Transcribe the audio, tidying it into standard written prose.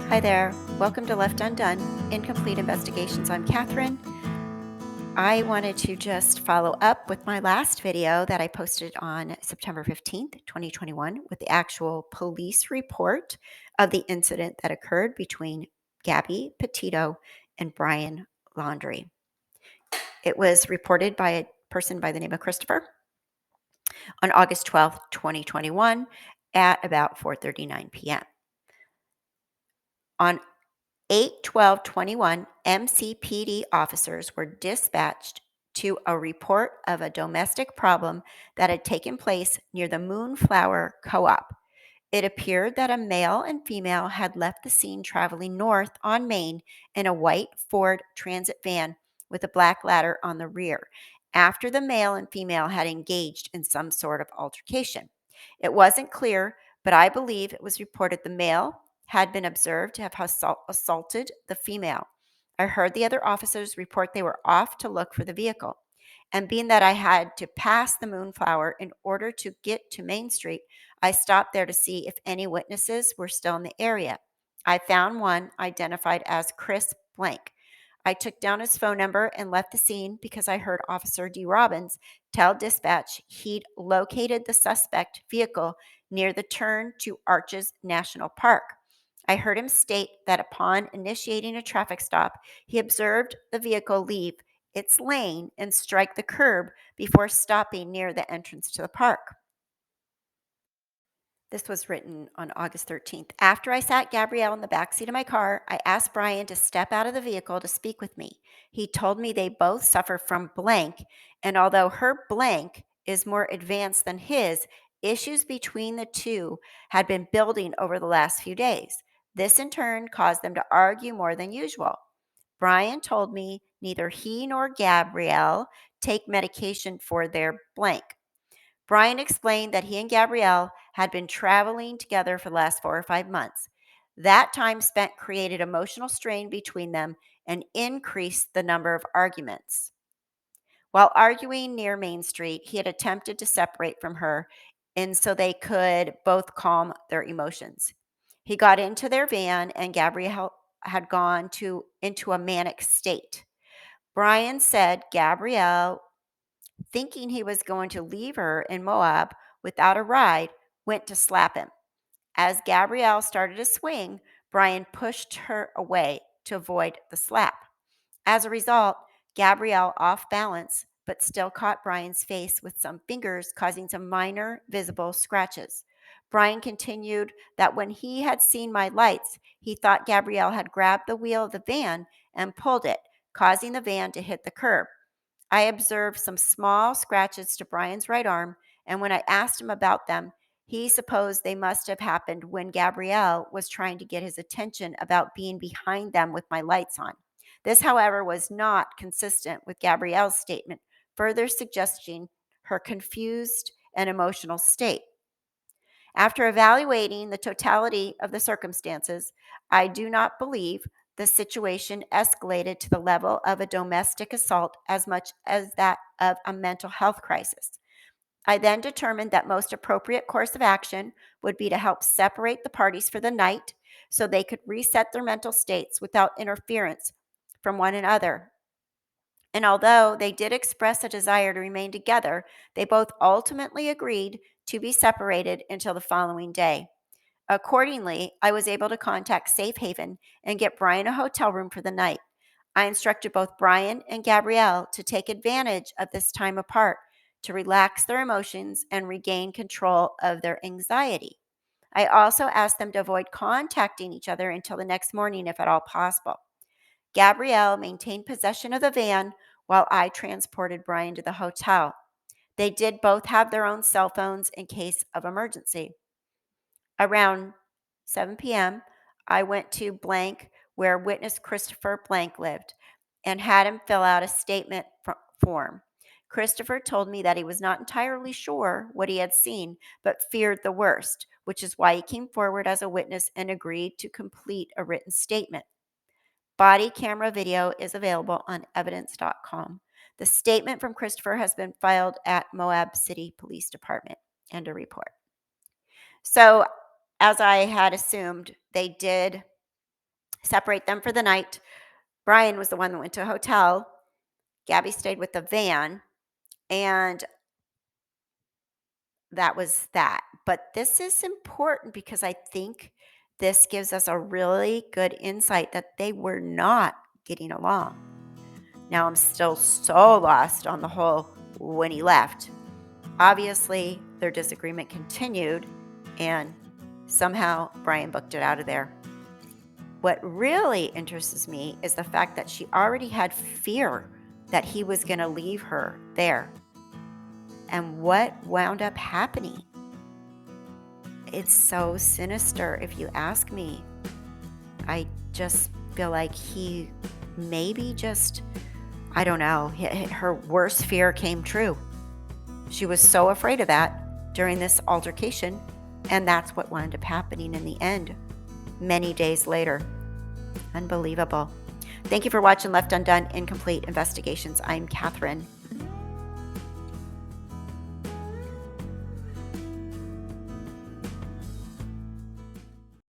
Hi there. Welcome to Left Undone, Incomplete Investigations. I'm Kathryn. I wanted to just follow up with my last video that I posted on September 15th, 2021, with the actual police report of the incident that occurred between Gabby Petito and Brian Laundrie. It was reported by a person by the name of Christopher on August 12th, 2021 at about 4:39 p.m. On 8/12/21, MCPD officers were dispatched to a report of a domestic problem that had taken place near the Moonflower Co-op. It appeared that a male and female had left the scene traveling north on Main in a white Ford Transit van with a black ladder on the rear, after the male and female had engaged in some sort of altercation. It wasn't clear, but I believe it was reported the male had been observed to have assaulted the female. I heard the other officers report they were off to look for the vehicle. And being that I had to pass the Moonflower in order to get to Main Street, I stopped there to see if any witnesses were still in the area. I found one identified as Chris Blank. I took down his phone number and left the scene because I heard Officer D. Robbins tell dispatch he'd located the suspect vehicle near the turn to Arches National Park. I heard him state that upon initiating a traffic stop, he observed the vehicle leave its lane and strike the curb before stopping near the entrance to the park. This was written on August 13th. After I sat Gabrielle in the backseat of my car, I asked Brian to step out of the vehicle to speak with me. He told me they both suffer from blank, and although her blank is more advanced than his, issues between the two had been building over the last few days. This in turn caused them to argue more than usual. Brian told me neither he nor Gabrielle take medication for their blank. Brian explained that he and Gabrielle had been traveling together for the last 4 or 5 months. That time spent created emotional strain between them and increased the number of arguments. While arguing near Main Street, he had attempted to separate from her and so they could both calm their emotions. He got into their van and Gabrielle had gone into a manic state. Brian said Gabrielle, thinking he was going to leave her in Moab without a ride, went to slap him. As Gabrielle started to swing, Brian pushed her away to avoid the slap. As a result, Gabrielle off balance, but still caught Brian's face with some fingers, causing some minor visible scratches. Brian continued that when he had seen my lights, he thought Gabrielle had grabbed the wheel of the van and pulled it, causing the van to hit the curb. I observed some small scratches to Brian's right arm, and when I asked him about them, he supposed they must have happened when Gabrielle was trying to get his attention about being behind them with my lights on. This, however, was not consistent with Gabrielle's statement, further suggesting her confused and emotional state. After evaluating the totality of the circumstances, I do not believe the situation escalated to the level of a domestic assault as much as that of a mental health crisis. I then determined that most appropriate course of action would be to help separate the parties for the night so they could reset their mental states without interference from one another. And although they did express a desire to remain together, they both ultimately agreed to be separated until the following day. Accordingly, I was able to contact Safe Haven and get Brian a hotel room for the night. I instructed both Brian and Gabrielle to take advantage of this time apart to relax their emotions and regain control of their anxiety. I also asked them to avoid contacting each other until the next morning if at all possible. Gabrielle maintained possession of the van while I transported Brian to the hotel. They did both have their own cell phones in case of emergency. Around 7 p.m., I went to Blank, where witness Christopher Blank lived, and had him fill out a statement form. Christopher told me that he was not entirely sure what he had seen, but feared the worst, which is why he came forward as a witness and agreed to complete a written statement. Body camera video is available on evidence.com. The statement from Christopher has been filed at Moab City Police Department and a report. So, as I had assumed, they did separate them for the night. Brian was the one that went to a hotel. Gabby stayed with the van, and that was that. But this is important because I think this gives us a really good insight that they were not getting along. Now I'm still so lost on the whole when he left. Obviously, their disagreement continued, and somehow Brian booked it out of there. What really interests me is the fact that she already had fear that he was going to leave her there. And what wound up happening? It's so sinister, if you ask me. I just feel like he maybe just, I don't know, her worst fear came true. She was so afraid of that during this altercation, and that's what wound up happening in the end, many days later. Unbelievable. Thank you for watching Left Undone Incomplete Investigations. I'm Kathryn.